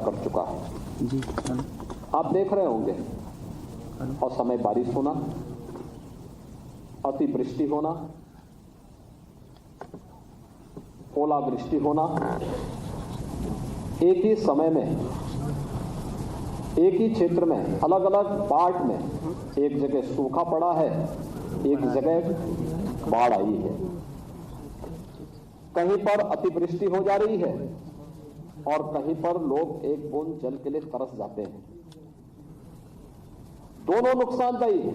कर चुका है। जी आप देख रहे होंगे असमय बारिश होना, अतिवृष्टि होना, ओलावृष्टि होना, एक ही समय में एक ही क्षेत्र में अलग अलग पार्ट में, एक जगह सूखा पड़ा है, एक जगह बाढ़ आई है, कहीं पर अतिवृष्टि हो जा रही है और कहीं पर लोग एक बूंद जल के लिए तरस जाते हैं। दोनों नुकसानदायी है,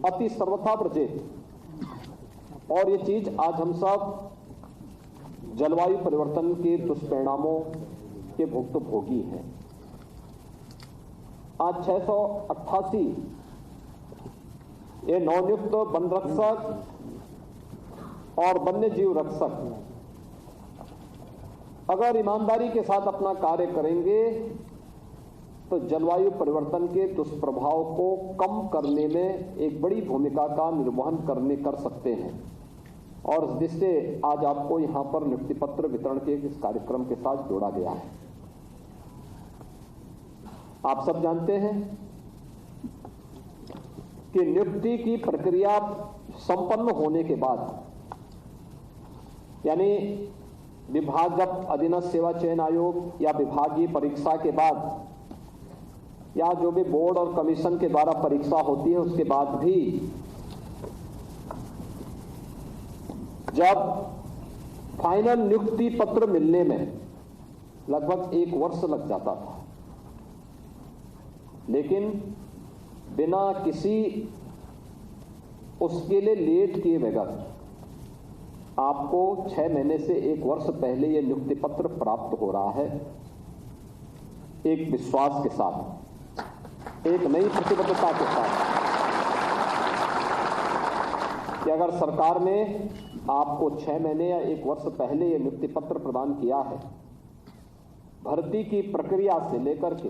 अति सर्वथा वर्जित। और ये चीज आज हम सब जलवायु परिवर्तन के दुष्परिणामों के भुक्तभोगी हैं। आज 688 ये नवनियुक्त वन रक्षक और वन्य जीव रक्षक अगर ईमानदारी के साथ अपना कार्य करेंगे तो जलवायु परिवर्तन के दुष्प्रभाव को कम करने में एक बड़ी भूमिका का निर्वहन कर सकते हैं। और इस दृष्टि से आज आपको यहां पर नियुक्ति पत्र वितरण के इस कार्यक्रम के साथ जोड़ा गया है। आप सब जानते हैं कि नियुक्ति की प्रक्रिया संपन्न होने के बाद, यानी विभाग जब अधीनस्थ सेवा चयन आयोग या विभागीय परीक्षा के बाद या जो भी बोर्ड और कमीशन के द्वारा परीक्षा होती है उसके बाद भी जब फाइनल नियुक्ति पत्र मिलने में लगभग 1 वर्ष लग जाता था, लेकिन बिना किसी उसके लिए लेट किए बगैर आपको 6 महीने से 1 वर्ष पहले यह नियुक्ति पत्र प्राप्त हो रहा है। एक विश्वास के साथ, एक नई प्रतिबद्धता के साथ कि अगर सरकार ने आपको 6 महीने या 1 वर्ष पहले यह नियुक्ति पत्र प्रदान किया है, भर्ती की प्रक्रिया से लेकर के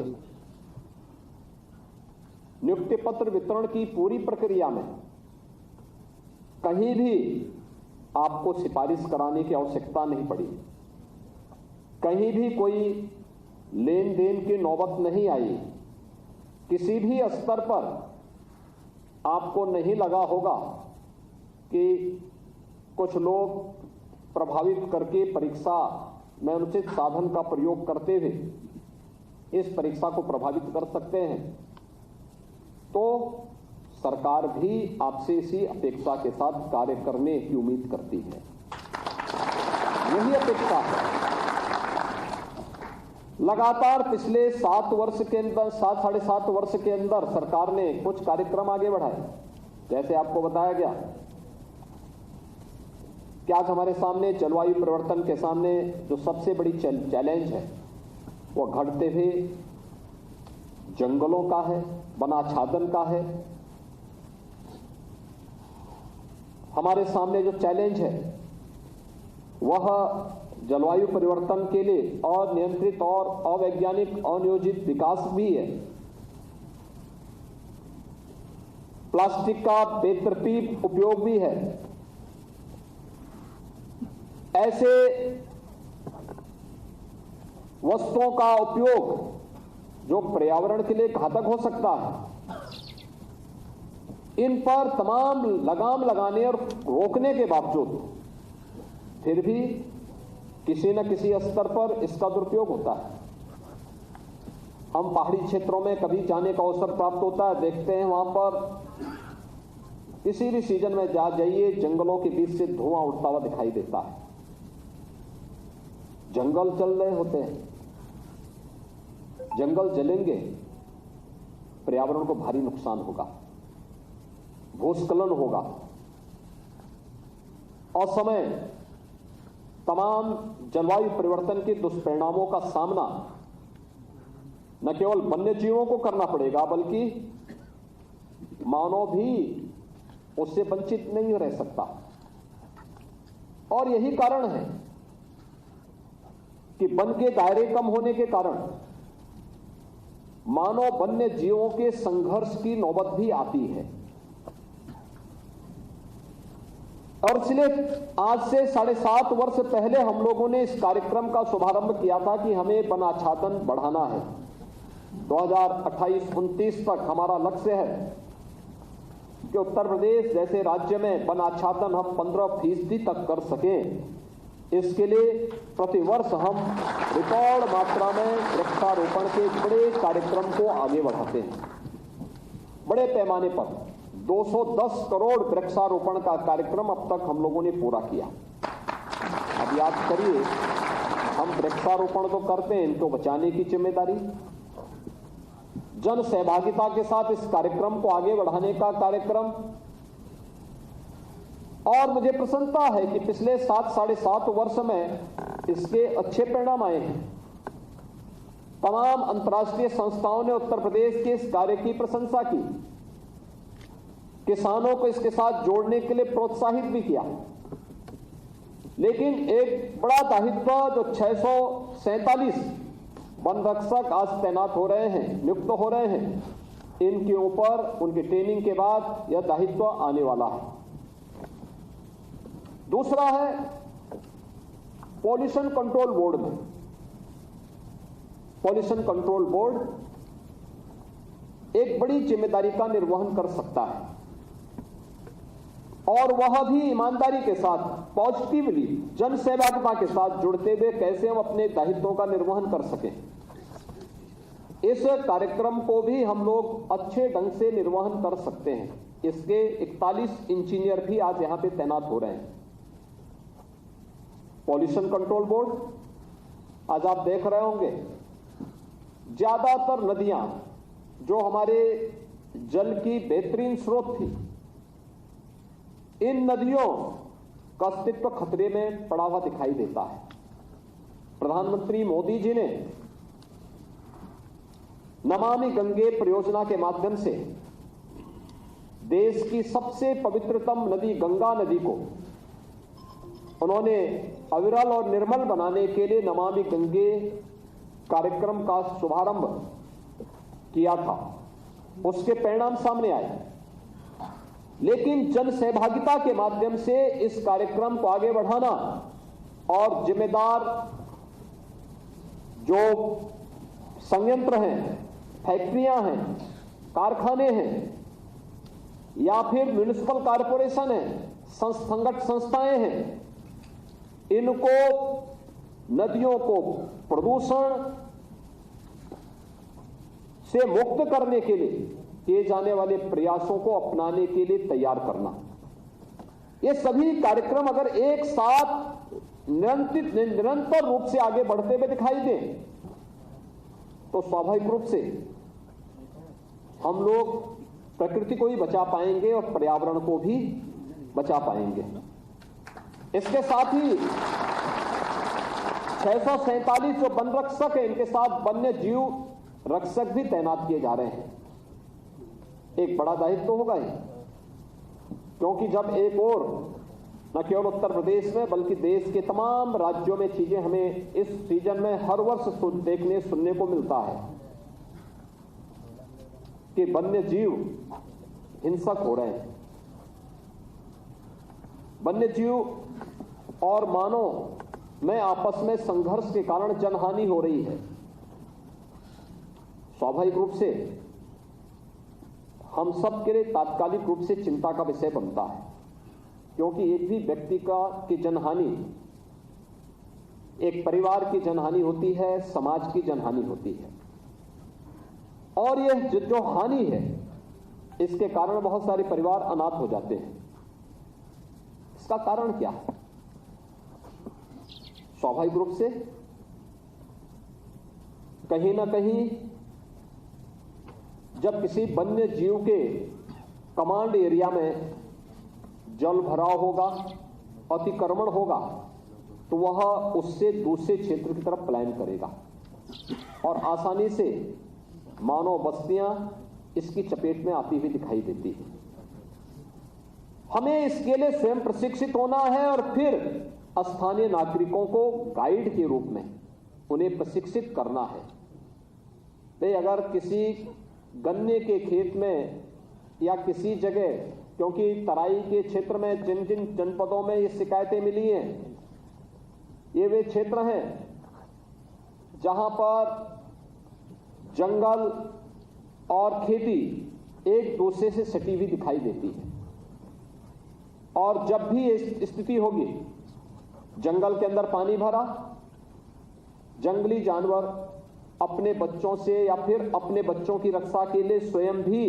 नियुक्ति पत्र वितरण की पूरी प्रक्रिया में कहीं भी आपको सिफारिश कराने की आवश्यकता नहीं पड़ी, कहीं भी कोई लेन देन की नौबत नहीं आई, किसी भी स्तर पर आपको नहीं लगा होगा कि कुछ लोग प्रभावित करके परीक्षा में अनुचित साधन का प्रयोग करते हुए इस परीक्षा को प्रभावित कर सकते हैं। तो सरकार भी आपसे इसी अपेक्षा के साथ कार्य करने की उम्मीद करती है। यही अपेक्षा है। लगातार पिछले 7 वर्ष के अंदर, 7-7.5 वर्ष के अंदर सरकार ने कुछ कार्यक्रम आगे बढ़ाए। जैसे आपको बताया गया कि आज हमारे सामने जलवायु परिवर्तन के सामने जो सबसे बड़ी चैलेंज है वो घटते हुए जंगलों का है, वनाच्छादन का है। हमारे सामने जो चैलेंज है वह जलवायु परिवर्तन के लिए अनियंत्रित और अवैज्ञानिक अनियोजित विकास भी है। प्लास्टिक का बेतरतीब उपयोग भी है। ऐसे वस्तुओं का उपयोग जो पर्यावरण के लिए घातक हो सकता है, इन पर तमाम लगाम लगाने और रोकने के बावजूद फिर भी किसी न किसी स्तर पर इसका दुरुपयोग होता है। हम पहाड़ी क्षेत्रों में कभी जाने का अवसर प्राप्त होता है, देखते हैं वहां पर किसी भी सीजन में जाइए, जंगलों के बीच से धुआं उठता हुआ दिखाई देता है। जंगल जल रहे होते हैं, जंगल जलेंगे, पर्यावरण को भारी नुकसान होगा, भूस्खलन होगा, असमय तमाम जलवायु परिवर्तन के दुष्परिणामों का सामना न केवल वन्य जीवों को करना पड़ेगा बल्कि मानव भी उससे वंचित नहीं रह सकता। और यही कारण है कि वन के दायरे कम होने के कारण मानव वन्य जीवों के संघर्ष की नौबत भी आती है। और इसलिए आज से 7.5 वर्ष पहले हम लोगों ने इस कार्यक्रम का शुभारंभ किया था कि हमें वन आच्छादन बढ़ाना है। 2028-29 तक हमारा लक्ष्य है कि उत्तर प्रदेश जैसे राज्य में वन आच्छादन हम 15% तक कर सकें। इसके लिए प्रतिवर्ष हम रिकॉर्ड मात्रा में वृक्षारोपण के बड़े कार्यक्रम को आगे बढ़ाते हैं। बड़े पैमाने पर 210 करोड़ वृक्षारोपण का कार्यक्रम अब तक हम लोगों ने पूरा किया। अब याद करिए, हम वृक्षारोपण तो करते हैं, इनको बचाने की जिम्मेदारी, जन सहभागिता के साथ इस कार्यक्रम को आगे बढ़ाने का कार्यक्रम। और मुझे प्रसन्नता है कि पिछले 7-7.5 वर्ष में इसके अच्छे परिणाम आए हैं। तमाम अंतर्राष्ट्रीय संस्थाओं ने उत्तर प्रदेश के इस कार्य की प्रशंसा की, किसानों को इसके साथ जोड़ने के लिए प्रोत्साहित भी किया। लेकिन एक बड़ा दायित्व जो 647 वन रक्षक आज तैनात हो रहे हैं, नियुक्त हो रहे हैं, इनके ऊपर उनकी ट्रेनिंग के बाद यह दायित्व आने वाला है। दूसरा है पॉल्यूशन कंट्रोल बोर्ड में। पॉल्यूशन कंट्रोल बोर्ड एक बड़ी जिम्मेदारी का निर्वहन कर सकता है और वह भी ईमानदारी के साथ, पॉजिटिवली, जन सहभागिता के साथ जुड़ते हुए कैसे हम अपने दायित्वों का निर्वहन कर सकें। इस कार्यक्रम को भी हम लोग अच्छे ढंग से निर्वहन कर सकते हैं। इसके 41 इंजीनियर भी आज यहां पे तैनात हो रहे हैं। पॉल्यूशन कंट्रोल बोर्ड, आज आप देख रहे होंगे ज्यादातर नदियां जो हमारे जल की बेहतरीन स्रोत थी, इन नदियों का अस्तित्व खतरे में पड़ा हुआ दिखाई देता है। प्रधानमंत्री मोदी जी ने नमामि गंगे परियोजना के माध्यम से देश की सबसे पवित्रतम नदी गंगा नदी को उन्होंने अविरल और निर्मल बनाने के लिए नमामि गंगे कार्यक्रम का शुभारंभ किया था। उसके परिणाम सामने आए, लेकिन जन सहभागिता के माध्यम से इस कार्यक्रम को आगे बढ़ाना और जिम्मेदार जो संयंत्र हैं, फैक्ट्रियां हैं, कारखाने हैं या फिर म्युनिसिपल कॉरपोरेशन है, संगठन संस्थाएं हैं, इनको नदियों को प्रदूषण से मुक्त करने के लिए किए जाने वाले प्रयासों को अपनाने के लिए तैयार करना। ये सभी कार्यक्रम अगर एक साथ निरंतर रूप से आगे बढ़ते हुए दिखाई दें तो स्वाभाविक रूप से हम लोग प्रकृति को ही बचा पाएंगे और पर्यावरण को भी बचा पाएंगे। इसके साथ ही 647 जो वन रक्षक है, इनके साथ वन्य जीव रक्षक भी तैनात किए जा रहे हैं। एक बड़ा दायित्व होगा ये, क्योंकि जब एक और न केवल उत्तर प्रदेश में बल्कि देश के तमाम राज्यों में चीजें हमें इस सीजन में हर वर्ष देखने सुनने को मिलता है कि वन्य जीव हिंसक हो रहे हैं, वन्य जीव और मानव में आपस में संघर्ष के कारण जनहानि हो रही है। स्वाभाविक रूप से हम सब के लिए तात्कालिक रूप से चिंता का विषय बनता है, क्योंकि एक भी व्यक्ति की जनहानि एक परिवार की जनहानि होती है, समाज की जनहानि होती है। और यह जो हानि है, इसके कारण बहुत सारे परिवार अनाथ हो जाते हैं। इसका कारण क्या है? स्वाभाविक रूप से कहीं ना कहीं जब किसी वन्य जीव के कमांड एरिया में जल भराव होगा, अतिक्रमण होगा, तो वह उससे दूसरे क्षेत्र की तरफ पलायन करेगा और आसानी से मानव बस्तियां इसकी चपेट में आती हुई दिखाई देती है। हमें इसके लिए स्वयं प्रशिक्षित होना है और फिर स्थानीय नागरिकों को गाइड के रूप में उन्हें प्रशिक्षित करना है। तो अगर किसी गन्ने के खेत में या किसी जगह क्योंकि तराई के क्षेत्र में जिन जिन जनपदों में ये शिकायतें मिली हैं, ये वे क्षेत्र हैं जहां पर जंगल और खेती एक दूसरे से सटी हुई दिखाई देती है। और जब भी ये स्थिति होगी, जंगल के अंदर पानी भरा, जंगली जानवर अपने बच्चों से या फिर अपने बच्चों की रक्षा के लिए स्वयं भी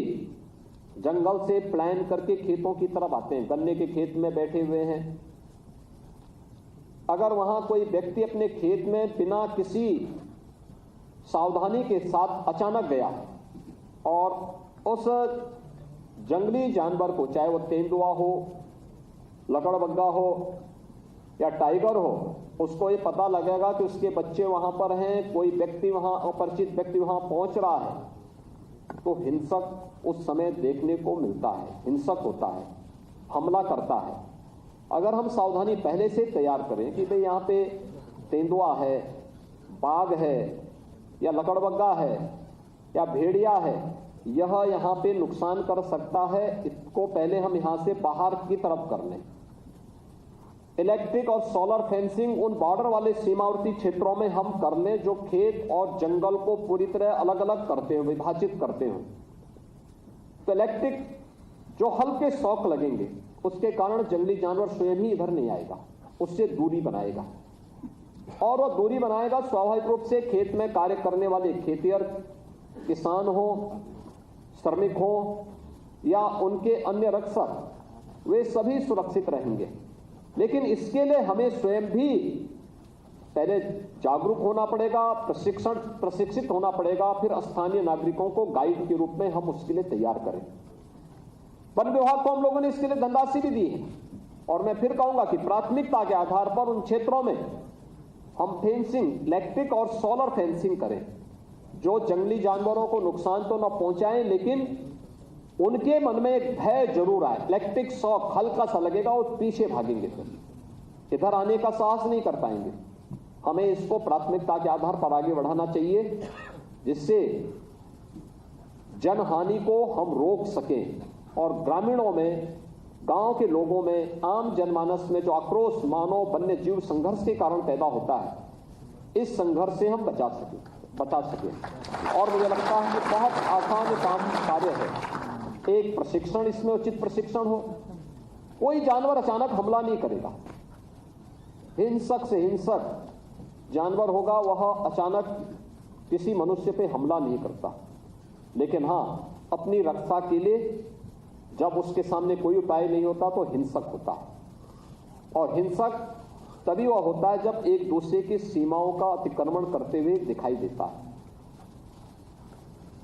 जंगल से पलायन करके खेतों की तरफ आते हैं। गन्ने के खेत में बैठे हुए हैं, अगर वहां कोई व्यक्ति अपने खेत में बिना किसी सावधानी के साथ अचानक गया और उस जंगली जानवर को, चाहे वो तेंदुआ हो, लकड़बग्गा हो या टाइगर हो, उसको ये पता लगेगा कि उसके बच्चे वहां पर हैं, कोई व्यक्ति वहां, अपरिचित व्यक्ति वहां पहुंच रहा है, तो हिंसक उस समय देखने को मिलता है, हिंसक होता है, हमला करता है। अगर हम सावधानी पहले से तैयार करें कि भाई यहां पे तेंदुआ है, बाघ है या लकड़बग्गा है या भेड़िया है, यह यहां पे नुकसान कर सकता है, इसको पहले हम यहां से बाहर की तरफ कर लें। इलेक्ट्रिक और सोलर फेंसिंग उन बॉर्डर वाले सीमावर्ती क्षेत्रों में हम कर लें जो खेत और जंगल को पूरी तरह अलग अलग करते हो, विभाजित करते हो। तो इलेक्ट्रिक जो हल्के शॉक लगेंगे, उसके कारण जंगली जानवर स्वयं ही इधर नहीं आएगा, उससे दूरी बनाएगा। और वह दूरी बनाएगा स्वाभाविक रूप से खेत में कार्य करने वाले खेतिहर किसान हो, श्रमिक हो या उनके अन्य रक्षक, वे सभी सुरक्षित रहेंगे। लेकिन इसके लिए हमें स्वयं भी पहले जागरूक होना पड़ेगा, प्रशिक्षित होना पड़ेगा, फिर स्थानीय नागरिकों को गाइड के रूप में हम उसके लिए तैयार करें। वन विभाग को हम लोगों ने इसके लिए धनराशि भी दी है और मैं फिर कहूंगा कि प्राथमिकता के आधार पर उन क्षेत्रों में हम फेंसिंग, इलेक्ट्रिक और सोलर फेंसिंग करें जो जंगली जानवरों को नुकसान तो न पहुंचाएं, लेकिन उनके मन में एक भय जरूर आए। इलेक्ट्रिक शॉक हल्का सा लगेगा और पीछे भागेंगे, फिर इधर आने का साहस नहीं कर पाएंगे। हमें इसको प्राथमिकता के आधार पर आगे बढ़ाना चाहिए, जिससे जनहानि को हम रोक सकें और ग्रामीणों में, गांव के लोगों में, आम जनमानस में जो आक्रोश मानव वन्य जीव संघर्ष के कारण पैदा होता है, इस संघर्ष से हम बचा सकें। और मुझे लगता है कि बहुत आसान कार्य है। एक प्रशिक्षण, इसमें उचित प्रशिक्षण हो। कोई जानवर अचानक हमला नहीं करेगा। हिंसक से हिंसक जानवर होगा, वह अचानक किसी मनुष्य पे हमला नहीं करता। लेकिन हां, अपनी रक्षा के लिए जब उसके सामने कोई उपाय नहीं होता तो हिंसक होता है। और हिंसक तभी वह होता है जब एक दूसरे की सीमाओं का अतिक्रमण करते हुए दिखाई देता है।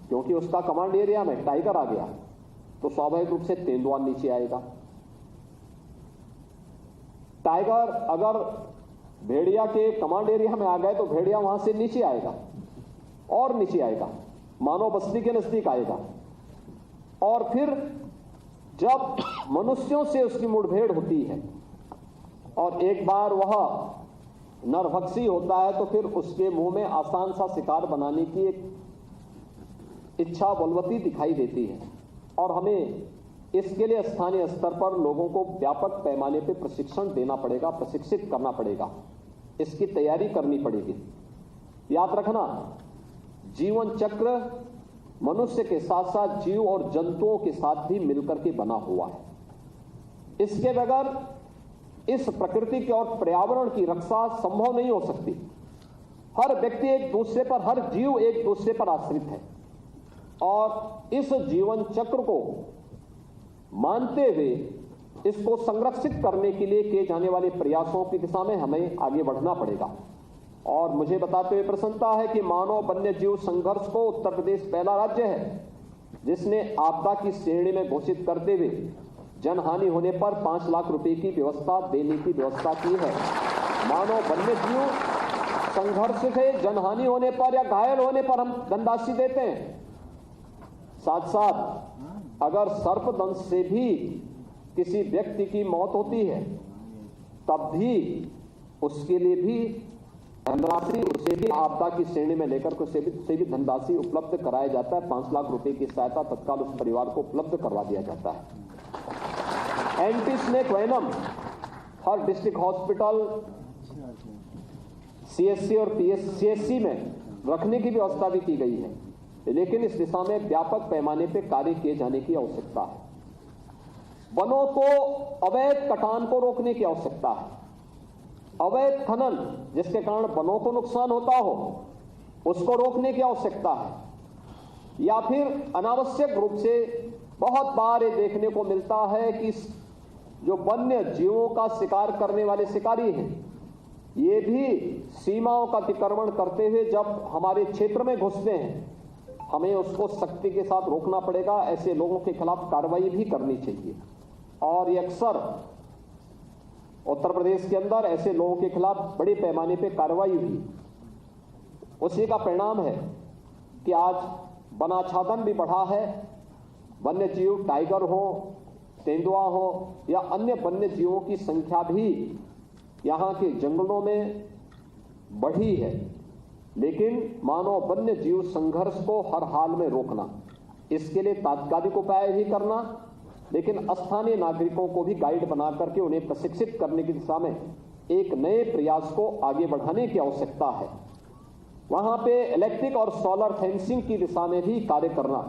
क्योंकि उसका कमांड एरिया में टाइगर आ गया तो स्वाभाविक रूप से तेंदुआ नीचे आएगा। टाइगर अगर भेड़िया के कमांड एरिया में आ गए तो भेड़िया वहां से नीचे आएगा और नीचे आएगा, मानव बस्ती के नजदीक आएगा। और फिर जब मनुष्यों से उसकी मुठभेड़ होती है और एक बार वह नरभक्षी होता है, तो फिर उसके मुंह में आसान सा शिकार बनाने की एक इच्छा बलवती दिखाई देती है। और हमें इसके लिए स्थानीय स्तर पर लोगों को व्यापक पैमाने पर प्रशिक्षण देना पड़ेगा, प्रशिक्षित करना पड़ेगा, इसकी तैयारी करनी पड़ेगी। याद रखना, जीवन चक्र मनुष्य के साथ साथ जीव और जंतुओं के साथ भी मिलकर के बना हुआ है। इसके बगैर इस प्रकृति के और पर्यावरण की रक्षा संभव नहीं हो सकती। हर व्यक्ति एक दूसरे पर, हर जीव एक दूसरे पर आश्रित है और इस जीवन चक्र को मानते हुए इसको संरक्षित करने के लिए किए जाने वाले प्रयासों की दिशा में हमें आगे बढ़ना पड़ेगा। और मुझे बताते हुए प्रसन्नता है कि मानव वन्य जीव संघर्ष को उत्तर प्रदेश पहला राज्य है जिसने आपदा की श्रेणी में घोषित करते हुए जनहानि होने पर 5 लाख रुपए की व्यवस्था देने की व्यवस्था की है। मानव वन्य जीव संघर्ष से जनहानि होने पर या घायल होने पर हम धनराशि देते हैं। साथ साथ अगर सर्पदंश से भी किसी व्यक्ति की मौत होती है तब भी उसके लिए भी धनराशि, उसे भी आपदा की श्रेणी में लेकर उसे भी धनराशि उपलब्ध कराया जाता है। 5 लाख रुपए की सहायता तत्काल उस परिवार को उपलब्ध करवा दिया जाता है। एंटीस्नेक वेनम हर डिस्ट्रिक्ट हॉस्पिटल, सीएससी और सीएससी में रखने की व्यवस्था भी की गई है, लेकिन इस दिशा में व्यापक पैमाने पर कार्य किए जाने की आवश्यकता है। वनों को अवैध कटान को रोकने की आवश्यकता है। अवैध खनन जिसके कारण वनों को नुकसान होता हो उसको रोकने की आवश्यकता है। या फिर अनावश्यक रूप से बहुत बार ये देखने को मिलता है कि जो वन्य जीवों का शिकार करने वाले शिकारी हैं, ये भी सीमाओं का अतिक्रमण करते हुए जब हमारे क्षेत्र में घुसते हैं, हमें उसको सख्ती के साथ रोकना पड़ेगा। ऐसे लोगों के खिलाफ कार्रवाई भी करनी चाहिए। और ये अक्सर उत्तर प्रदेश के अंदर ऐसे लोगों के खिलाफ बड़े पैमाने पर कार्रवाई हुई। उसी का परिणाम है कि आज वनाच्छादन भी बढ़ा है। वन्य जीव, टाइगर हो, तेंदुआ हो या अन्य वन्य जीवों की संख्या भी यहाँ के जंगलों में बढ़ी है। लेकिन मानव वन्य जीव संघर्ष को हर हाल में रोकना, इसके लिए तात्कालिक उपाय भी करना, लेकिन स्थानीय नागरिकों को भी गाइड बना करके उन्हें प्रशिक्षित करने की दिशा में एक नए प्रयास को आगे बढ़ाने की आवश्यकता है। वहां पे इलेक्ट्रिक और सोलर फेंसिंग की दिशा में भी कार्य करना,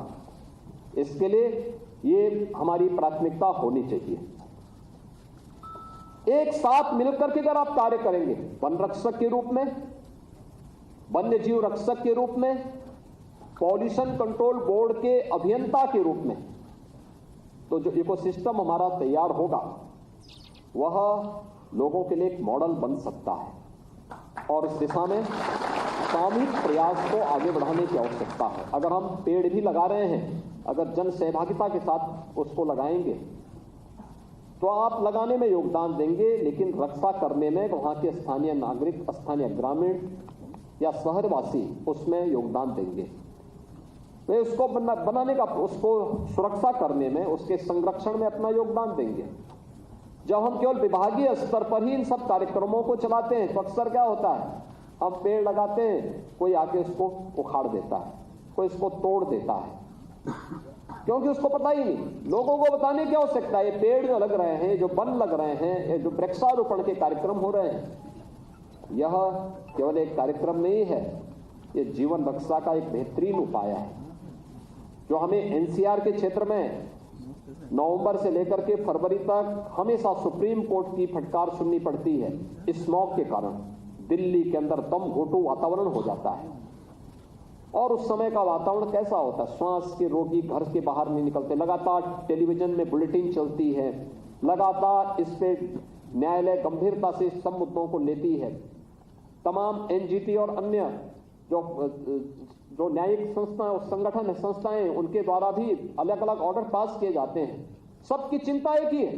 इसके लिए ये हमारी प्राथमिकता होनी चाहिए। एक साथ मिलकर के अगर आप कार्य करेंगे, वन रक्षक के रूप में, वन्य जीव रक्षक के रूप में, पॉल्यूशन कंट्रोल बोर्ड के अभियंता के रूप में, तो जो इकोसिस्टम हमारा तैयार होगा वह लोगों के लिए एक मॉडल बन सकता है। और इस दिशा में सामूहिक प्रयास को आगे बढ़ाने की आवश्यकता है। अगर हम पेड़ भी लगा रहे हैं, अगर जन सहभागिता के साथ उसको लगाएंगे तो आप लगाने में योगदान देंगे, लेकिन रक्षा करने में वहां के स्थानीय नागरिक, स्थानीय ग्रामीण या शहरवासी उसमें योगदान देंगे। वे उसको बनाने का, उसको सुरक्षा करने में, उसके संरक्षण में अपना योगदान देंगे। जब हम केवल विभागीय स्तर पर ही इन सब कार्यक्रमों को चलाते हैं तो अक्सर क्या होता है, हम पेड़ लगाते हैं, कोई आके उसको उखाड़ देता है, कोई इसको तोड़ देता है, क्योंकि उसको पता ही नहीं। लोगों को बताने की आवश्यकता है, ये पेड़ जो लग रहे हैं, जो वन लग रहे हैं, ये जो वृक्षारोपण के कार्यक्रम हो रहे हैं, यह केवल एक कार्यक्रम नहीं है, ये जीवन रक्षा का एक बेहतरीन उपाय है जो हमें एनसीआर के क्षेत्र में नवंबर से लेकर के फरवरी तक हमेशा सुप्रीम कोर्ट की फटकार सुननी पड़ती है। स्मॉग के कारण दिल्ली के अंदर दम घोटू वातावरण हो जाता है। और उस समय का वातावरण कैसा होता है, श्वास के रोगी घर के बाहर नहीं निकलते, लगातार टेलीविजन में बुलेटिन चलती है, लगातार इस पे न्यायालय गंभीरता से सब मुद्दों को लेती है। तमाम एनजीटी और अन्य जो न्यायिक संस्थाएं और संगठन संस्थाएं, उनके द्वारा भी अलग अलग ऑर्डर पास किए जाते हैं। सबकी चिंता एक ही है,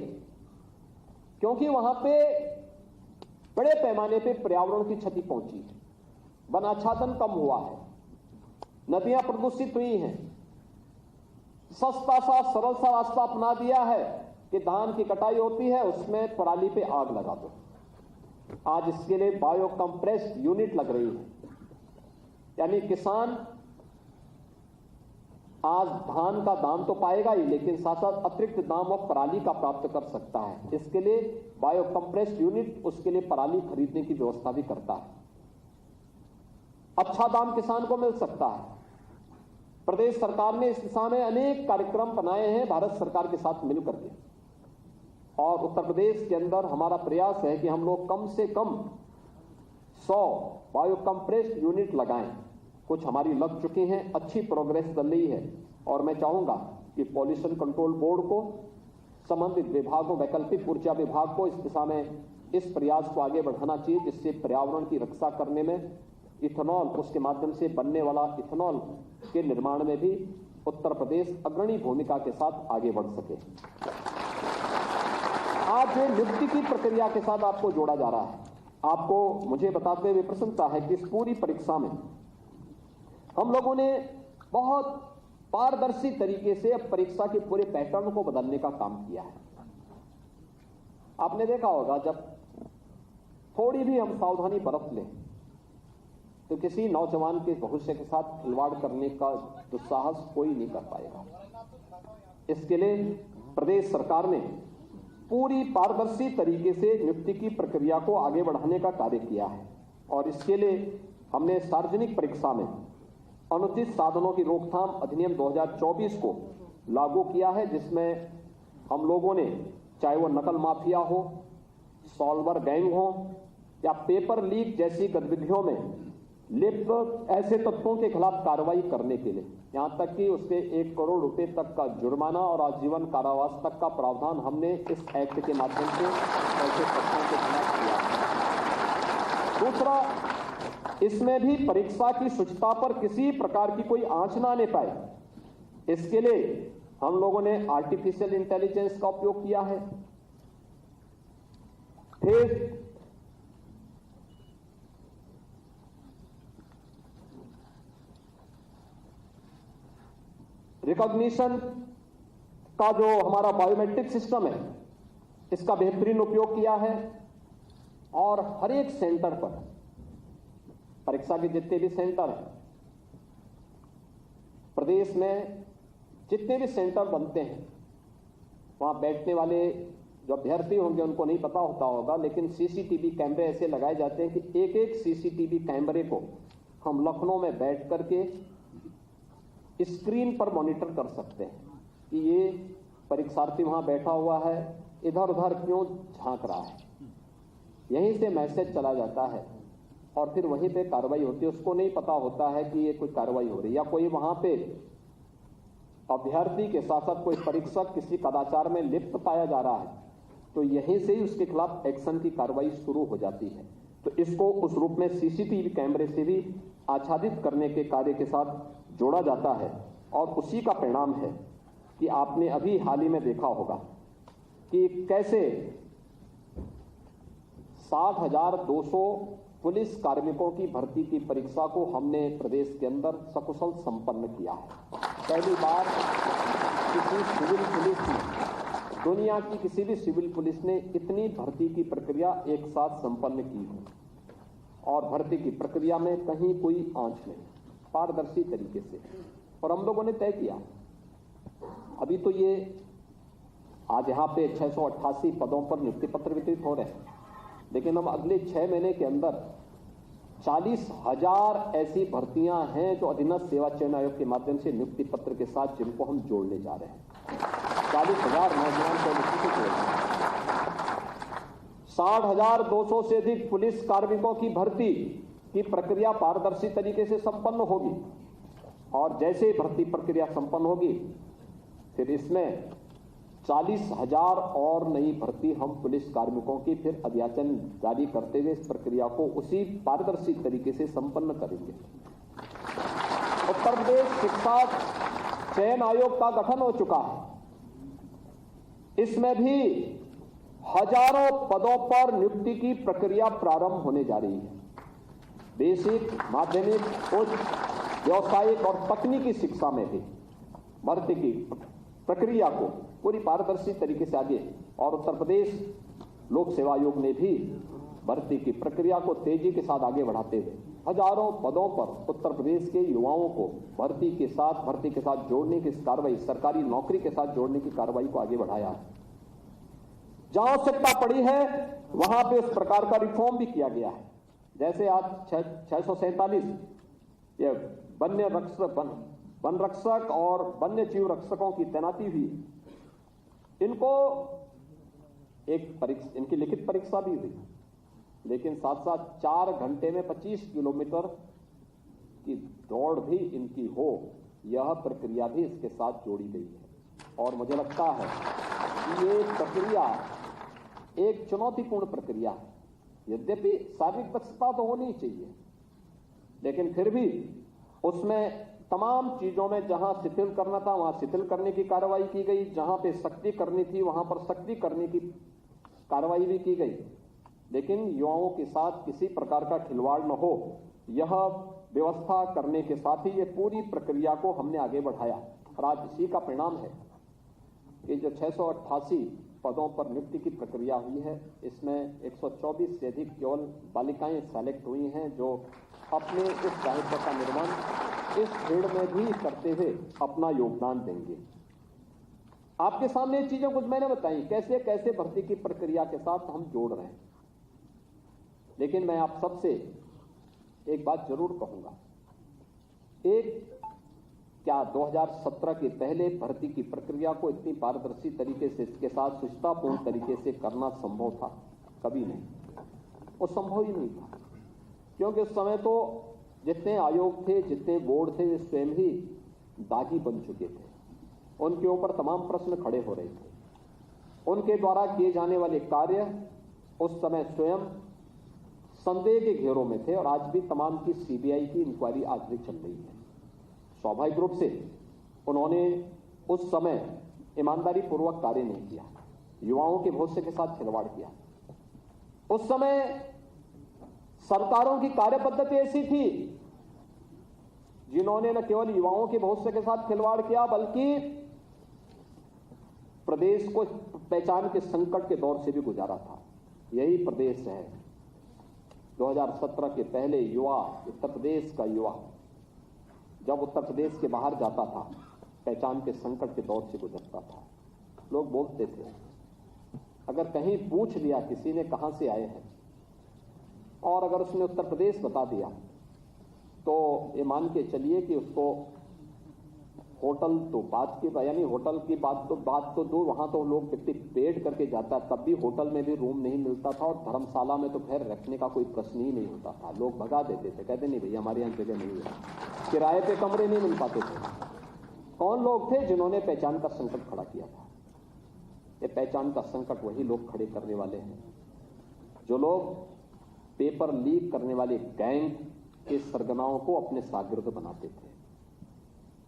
क्योंकि वहां पे बड़े पैमाने पे पर्यावरण की क्षति पहुंची है, वनाच्छादन कम हुआ है, नदियां प्रदूषित हुई हैं। सस्ता सा सरल सा रास्ता अपना दिया है कि धान की कटाई होती है, उसमें पराली पे आग लगा दो। आज इसके लिए बायो कंप्रेस्ड यूनिट लग रही है, यानी किसान आज धान का दाम तो पाएगा ही, लेकिन साथ साथ अतिरिक्त दाम वह पराली का प्राप्त कर सकता है। इसके लिए बायो कंप्रेस्ड यूनिट उसके लिए पराली खरीदने की व्यवस्था भी करता है। अच्छा दाम किसान को मिल सकता है। प्रदेश सरकार ने इस दिशा में अनेक कार्यक्रम बनाए हैं भारत सरकार के साथ मिलकर के, और उत्तर प्रदेश के अंदर हमारा प्रयास है कि हम लोग कम से कम 100 बायो कंप्रेस्ड यूनिट लगाएं। कुछ हमारी लग चुकी हैं, अच्छी प्रोग्रेस चल रही है, और मैं चाहूंगा कि पॉल्यूशन कंट्रोल बोर्ड को, संबंधित विभागों, वैकल्पिक ऊर्जा विभाग को इस दिशा में इस प्रयास को आगे बढ़ाना चाहिए, जिससे पर्यावरण की रक्षा करने में इथेनॉल, उसके माध्यम से बनने वाला इथेनॉल के निर्माण में भी उत्तर प्रदेश अग्रणी भूमिका के साथ आगे बढ़ सके। आज नियुक्ति की प्रक्रिया के साथ आपको जोड़ा जा रहा है। आपको मुझे बताते हुए प्रसन्नता है कि इस पूरी परीक्षा में हम लोगों ने बहुत पारदर्शी तरीके से अब परीक्षा के पूरे पैटर्न को बदलने का काम किया है। आपने देखा होगा, जब थोड़ी भी हम सावधानी बरत लें तो किसी नौजवान के भविष्य के साथ खिलवाड़ करने का दुस्साहस कोई नहीं कर पाएगा। इसके लिए प्रदेश सरकार ने पूरी पारदर्शी तरीके से नियुक्ति की प्रक्रिया को आगे बढ़ाने का कार्य किया है और इसके लिए हमने सार्वजनिक परीक्षा में अनुचित साधनों की रोकथाम अधिनियम 2024 को लागू किया है, जिसमें हम लोगों ने, चाहे वो नकल माफिया हो, सॉल्वर गैंग हो या पेपर लीक जैसी गतिविधियों में लिप्त ऐसे तत्वों के खिलाफ कार्रवाई करने के लिए, यहां तक कि उसके 1 करोड़ रुपए तक का जुर्माना और आजीवन कारावास तक का प्रावधान हमने इस एक्ट के माध्यम से ऐसे तत्वों के खिलाफ किया है। दूसरा, इसमें भी परीक्षा की शुचिता पर किसी प्रकार की कोई आंच ना आने पाए, इसके लिए हम लोगों ने आर्टिफिशियल इंटेलिजेंस का उपयोग किया है। फिर रिकॉग्निशन का जो हमारा बायोमेट्रिक सिस्टम है, इसका बेहतरीन उपयोग किया है और हर एक सेंटर पर, परीक्षा के जितने भी सेंटर हैं प्रदेश में, जितने भी सेंटर बनते हैं, वहां बैठने वाले जो अभ्यर्थी होंगे उनको नहीं पता होता होगा, लेकिन सीसीटीवी कैमरे ऐसे लगाए जाते हैं कि एक एक सीसीटीवी कैमरे को हम लखनऊ में बैठ करके स्क्रीन पर मॉनिटर कर सकते हैं कि ये परीक्षार्थी वहां बैठा हुआ है, इधर उधर क्यों झांक रहा है। यहीं से मैसेज चला जाता है और फिर वहीं पे कार्रवाई होती है। उसको नहीं पता होता है कि ये कोई कार्रवाई हो रही है, या कोई वहां पे अभ्यर्थी के साथ साथ कोई परीक्षक किसी कदाचार में लिप्त पाया जा रहा है, तो यहीं से ही उसके खिलाफ एक्शन की कार्रवाई शुरू हो जाती है। तो इसको उस रूप में सीसीटीवी कैमरे से भी आच्छादित करने के कार्य के साथ जोड़ा जाता है और उसी का परिणाम है कि आपने अभी हाल ही में देखा होगा कि कैसे 60,200 पुलिस कार्मिकों की भर्ती की परीक्षा को हमने प्रदेश के अंदर सकुशल संपन्न किया है। पहली बार किसी सिविल पुलिस ने, दुनिया की किसी भी सिविल पुलिस ने इतनी भर्ती की प्रक्रिया एक साथ संपन्न की हो और भर्ती की प्रक्रिया में कहीं कोई आंच नहीं, पारदर्शी तरीके से। और हम लोगों ने तय किया, अभी तो ये आज यहां पे 688 पदों पर नियुक्ति पत्र वितरित हो रहे हैं, लेकिन हम अगले 6 महीने के अंदर 40,000 ऐसी भर्तियां हैं जो अधीनस्थ सेवा चयन आयोग के माध्यम से नियुक्ति पत्र के साथ जिनको हम जोड़ने जा रहे हैं। 40,000 नौजवान को नियुक्ति से जोड़ना। 60,200 से अधिक पुलिस कार्मिकों की भर्ती की प्रक्रिया पारदर्शी तरीके से संपन्न होगी और जैसे ही भर्ती प्रक्रिया संपन्न होगी फिर इसमें 40,000 और नई भर्ती हम पुलिस कार्मिकों की फिर अध्याचन जारी करते हुए इस प्रक्रिया को उसी पारदर्शी तरीके से संपन्न करेंगे। उत्तर प्रदेश शिक्षा चयन आयोग का गठन हो चुका है, इसमें भी हजारों पदों पर नियुक्ति की प्रक्रिया प्रारंभ होने जा रही है। बेसिक, माध्यमिक, उच्च, व्यावसायिक और तकनीकी शिक्षा में भी भर्ती की प्रक्रिया को पूरी पारदर्शी तरीके से आगे, और उत्तर प्रदेश लोक सेवा आयोग ने भी भर्ती की प्रक्रिया को तेजी के साथ आगे बढ़ाते हुए हजारों पदों पर उत्तर प्रदेश के युवाओं को भर्ती के साथ जोड़ने की कार्रवाई, सरकारी नौकरी के साथ जोड़ने की कार्रवाई को आगे बढ़ाया है। जहां आवश्यकता पड़ी है वहां पे उस प्रकार का रिफॉर्म भी किया गया है। जैसे आज 647 ये वन रक्षक और वन्य जीव रक्षकों की तैनाती हुई, इनको इनकी लिखित परीक्षा भी हुई, लेकिन साथ साथ 4 घंटे में 25 किलोमीटर की दौड़ भी इनकी हो, यह प्रक्रिया भी इसके साथ जोड़ी गई है। और मुझे लगता है कि ये प्रक्रिया एक चुनौतीपूर्ण प्रक्रिया है। यद्यपि शारीरिक दक्षता तो होनी चाहिए, लेकिन फिर भी उसमें तमाम चीजों में जहां शिथिल करना था वहां शिथिल करने की कार्रवाई की गई, जहां पे सख्ती करनी थी वहां पर सख्ती करने की कार्रवाई भी की गई, लेकिन युवाओं के साथ किसी प्रकार का खिलवाड़ न हो, यह व्यवस्था करने के साथ ही ये पूरी प्रक्रिया को हमने आगे बढ़ाया। और आज इसी का परिणाम है कि जो 688 पदों पर नियुक्ति की प्रक्रिया हुई है, इसमें 124 से अधिक केवल बालिकाएं सेलेक्ट हुई हैं, जो अपने इस दायित्व का निर्वहन इस फील्ड में भी करते हुए अपना योगदान देंगे। आपके सामने ये चीजें कुछ मैंने बताई, कैसे कैसे भर्ती की प्रक्रिया के साथ हम जोड़ रहे हैं। लेकिन मैं आप सबसे एक बात जरूर कहूंगा, एक क्या 2017 के पहले भर्ती की प्रक्रिया को इतनी पारदर्शी तरीके से, इसके साथ सुचितापूर्ण तरीके से करना संभव था? कभी नहीं, वो संभव ही नहीं था। क्योंकि उस समय तो जितने आयोग थे, जितने बोर्ड थे, वे स्वयं ही दागी बन चुके थे। उनके ऊपर तमाम प्रश्न खड़े हो रहे थे। उनके द्वारा किए जाने वाले कार्य उस समय स्वयं संदेह के घेरों में थे और आज भी तमाम की सीबीआई की इंक्वायरी आज भी चल रही है। स्वाभाविक रूप से उन्होंने उस समय ईमानदारी पूर्वक कार्य नहीं किया, युवाओं के भविष्य के साथ खिलवाड़ किया। उस समय सरकारों की कार्य पद्धति ऐसी थी जिन्होंने न केवल युवाओं के भविष्य के साथ खिलवाड़ किया, बल्कि प्रदेश को पहचान के संकट के दौर से भी गुजारा था। यही प्रदेश है 2017 के पहले युवा, उत्तर प्रदेश का युवा जब उत्तर प्रदेश के बाहर जाता था, पहचान के संकट के दौर से गुजरता था। लोग बोलते थे, अगर कहीं पूछ लिया किसी ने कहां से आए हैं और अगर उसने उत्तर प्रदेश बता दिया तो ये मान के चलिए कि उसको होटल तो बात की, यानी होटल की बात तो दूर, वहां तो लोग व्यक्ति पेड करके जाता है, तब भी होटल में भी रूम नहीं मिलता था और धर्मशाला में तो खैर रखने का कोई प्रश्न ही नहीं होता था। लोग भगा देते थे, कहते नहीं भैया हमारे यहाँ जगह नहीं है, किराए पे कमरे नहीं मिल पाते थे। कौन लोग थे जिन्होंने पहचान का संकट खड़ा किया था? ये पहचान का संकट वही लोग खड़े करने वाले हैं जो लोग पेपर लीक करने वाले गैंग के सरगनाओं को अपने शागिर्द बनाते थे,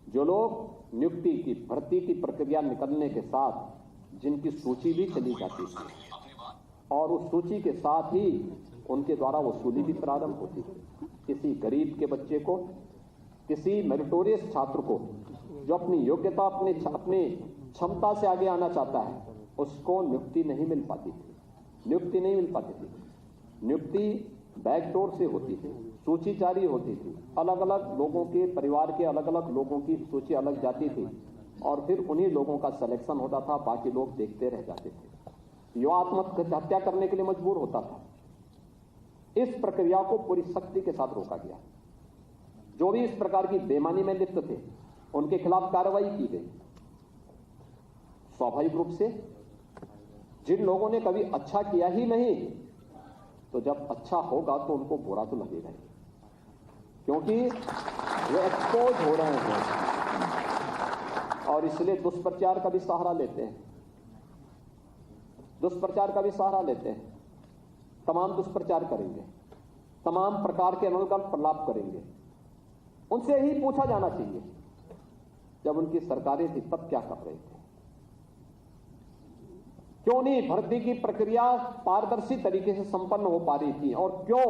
जो लोग नियुक्ति की, भर्ती की प्रक्रिया निकलने के साथ जिनकी सूची भी चली जाती थी और उस सूची के साथ ही उनके द्वारा वसूली भी प्रारंभ होती थी। किसी गरीब के बच्चे को, किसी मेरिटोरियस छात्र को जो अपनी योग्यता, अपने क्षमता से आगे आना चाहता है, उसको नियुक्ति नहीं मिल पाती थी। नियुक्ति बैकडोर से होती थी, सूची जारी होती थी, अलग अलग लोगों के परिवार के अलग अलग लोगों की सूची अलग जाती थी और फिर उन्हीं लोगों का सिलेक्शन होता था, बाकी लोग देखते रह जाते थे। युवा आत्महत्या करने के लिए मजबूर होता था। इस प्रक्रिया को पूरी सख्ती के साथ रोका गया। जो भी इस प्रकार की बेईमानी में लिप्त थे उनके खिलाफ कार्रवाई की गई। स्वाभाविक रूप से जिन लोगों ने कभी अच्छा किया ही नहीं, तो जब अच्छा होगा तो उनको बुरा तो लगेगा ही, क्योंकि वे एक्सपोज हो रहे हैं और इसलिए दुष्प्रचार का भी सहारा लेते हैं। तमाम दुष्प्रचार करेंगे, तमाम प्रकार के अनुगल प्रलाप करेंगे। उनसे ही पूछा जाना चाहिए जब उनकी सरकारें थी तब क्या कर रहे थे, क्यों नहीं भर्ती की प्रक्रिया पारदर्शी तरीके से संपन्न हो पा रही थी और क्यों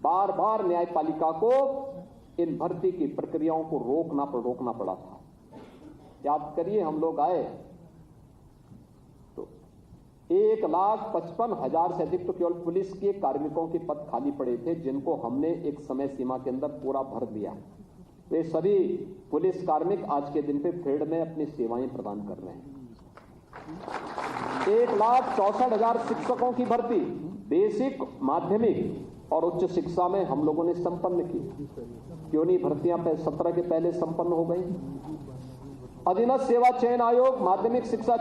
बार बार न्यायपालिका को इन भर्ती की प्रक्रियाओं को रोकना पड़ा था। याद करिए, हम लोग आए तो 1,55,000 से अधिक तो केवल पुलिस के कार्मिकों के पद खाली पड़े थे, जिनको हमने एक समय सीमा के अंदर पूरा भर दिया। वे सभी पुलिस कार्मिक आज के दिन पे फील्ड में अपनी सेवाएं प्रदान कर रहे हैं। 1,64,000 शिक्षकों की भर्ती बेसिक, माध्यमिक और उच्च शिक्षा में हम लोगों ने संपन्न की। क्यों नहीं भर्तियां 17 के पहले संपन्न हो गई? अधीनस्थ सेवा चयन आयोग, माध्यमिक शिक्षा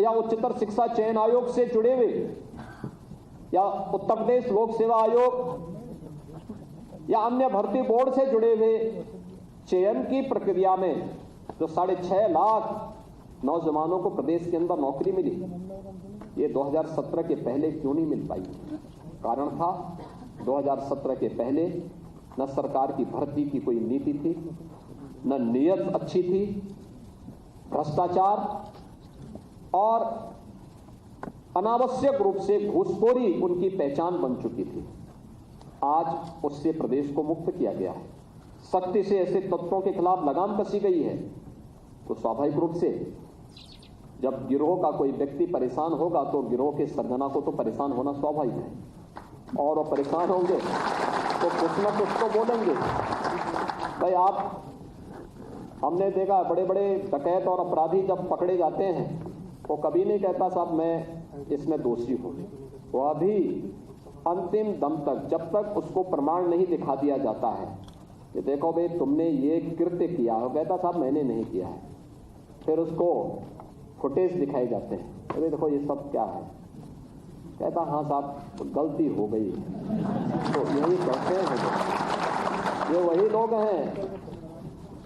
या उच्चतर शिक्षा चयन आयोग से जुड़े हुए या उत्तर प्रदेश लोक सेवा आयोग या अन्य भर्ती बोर्ड से जुड़े हुए चयन की प्रक्रिया में जो 6.5 लाख नौजवानों को प्रदेश के अंदर नौकरी मिली, ये 2017 के पहले क्यों नहीं मिल पाई? कारण था 2017 के पहले न सरकार की भर्ती की कोई नीति थी, न नीयत अच्छी थी, भ्रष्टाचार और अनावश्यक रूप से घूसखोरी उनकी पहचान बन चुकी थी। आज उससे प्रदेश को मुक्त किया गया है, सख्ती से ऐसे तत्वों के खिलाफ लगाम कसी गई है। तो स्वाभाविक रूप से जब गिरोह का कोई व्यक्ति परेशान होगा तो गिरोह के सरगना को तो परेशान होना स्वाभाविक है, और वो परेशान होंगे तो कुछ न कुछ तो बोलेंगे। भाई आप हमने देखा बड़े बड़े डकैत और अपराधी जब पकड़े जाते हैं वो कभी नहीं कहता साहब मैं इसमें दोषी हूं। वो अभी अंतिम दम तक, जब तक उसको प्रमाण नहीं दिखा दिया जाता है कि देखो भाई तुमने ये कृत्य किया, वो कहता साहब मैंने नहीं किया है। फिर उसको फुटेज दिखाए जाते हैं, अरे देखो ये सब क्या है, कहता हाँ साहब गलती हो गई। तो यही करते हैं, ये वही लोग हैं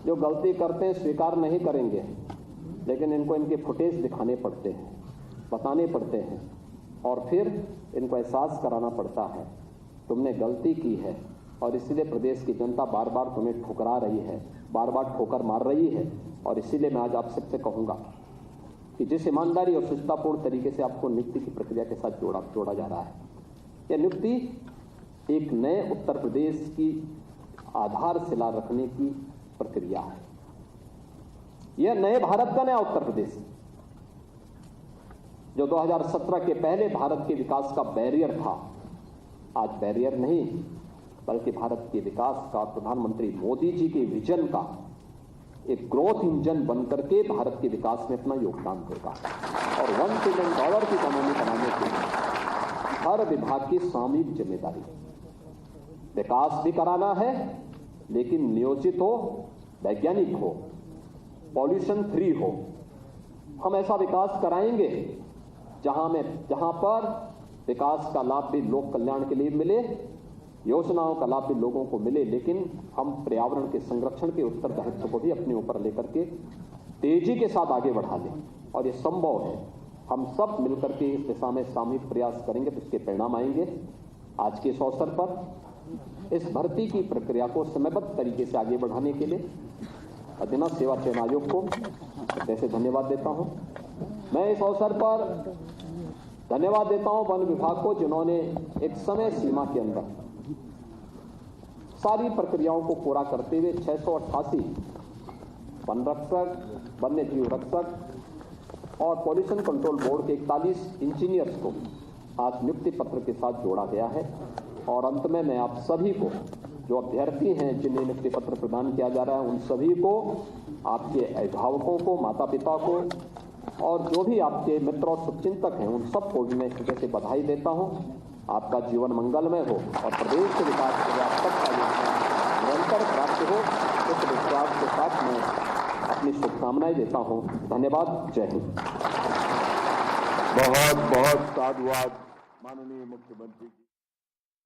जो गलती करते हैं स्वीकार नहीं करेंगे, लेकिन इनको इनके फुटेज दिखाने पड़ते हैं, बताने पड़ते हैं और फिर इनको एहसास कराना पड़ता है तुमने गलती की है और इसीलिए प्रदेश की जनता बार बार तुम्हें ठुकरा रही है, बार बार ठोकर मार रही है। और इसीलिए मैं आज आप सबसे कहूंगा कि जिस ईमानदारी और शुचितापूर्ण तरीके से आपको नियुक्ति की प्रक्रिया के साथ जोड़ा जा रहा है, यह नियुक्ति एक नए उत्तर प्रदेश की आधारशिला रखने की प्रक्रिया है। यह नए भारत का नया उत्तर प्रदेश जो 2017 के पहले भारत के विकास का बैरियर था, आज बैरियर नहीं बल्कि भारत के विकास का, प्रधानमंत्री मोदी जी के विजन का एक ग्रोथ इंजन बनकर के भारत के विकास में अपना योगदान देगा। और $1 ट्रिलियन की इकोनॉमी बनाने के लिए हर विभाग की सामूहिक जिम्मेदारी, विकास भी कराना है लेकिन नियोजित हो, वैज्ञानिक हो, पॉल्यूशन फ्री हो। हम ऐसा विकास कराएंगे जहां पर विकास का लाभ भी लोक कल्याण के लिए मिले, योजनाओं का लाभ भी लोगों को मिले, लेकिन हम पर्यावरण के संरक्षण के उत्तरदायित्व को भी अपने ऊपर लेकर के तेजी के साथ आगे बढ़ा लें। और ये संभव है, हम सब मिलकर के इस दिशा में सामूहिक प्रयास करेंगे तो इसके परिणाम आएंगे। आज के इस अवसर पर इस भर्ती की प्रक्रिया को समयबद्ध तरीके से आगे बढ़ाने के लिए अधीनस्थ सेवा चयन आयोग को जैसे धन्यवाद देता हूं। मैं इस अवसर पर धन्यवाद देता हूं वन विभाग को, जिन्होंने एक समय सीमा के अंदर सारी प्रक्रियाओं को पूरा करते हुए 688 वन रक्षक, वन्य जीव रक्षक और पॉल्यूशन कंट्रोल बोर्ड के 41 इंजीनियर्स को आज नियुक्ति पत्र के साथ जोड़ा गया है। और अंत में मैं आप सभी को, जो अभ्यर्थी हैं जिन्हें नियुक्ति पत्र प्रदान किया जा रहा है, उन सभी को, आपके अभिभावकों को, माता पिता को और जो भी आपके मित्र और शुभचिंतक हैं, उन सबको भी मैं इस तरह से बधाई देता हूं। आपका जीवन मंगलमय हो और प्रदेश के विकास के लिए आप सबका योगदान निरंतर प्राप्त हो, इस विश्वास के साथ मैं अपनी शुभकामनाएं देता हूं। धन्यवाद। जय हिंद। बहुत बहुत साधुवाद माननीय मुख्यमंत्री।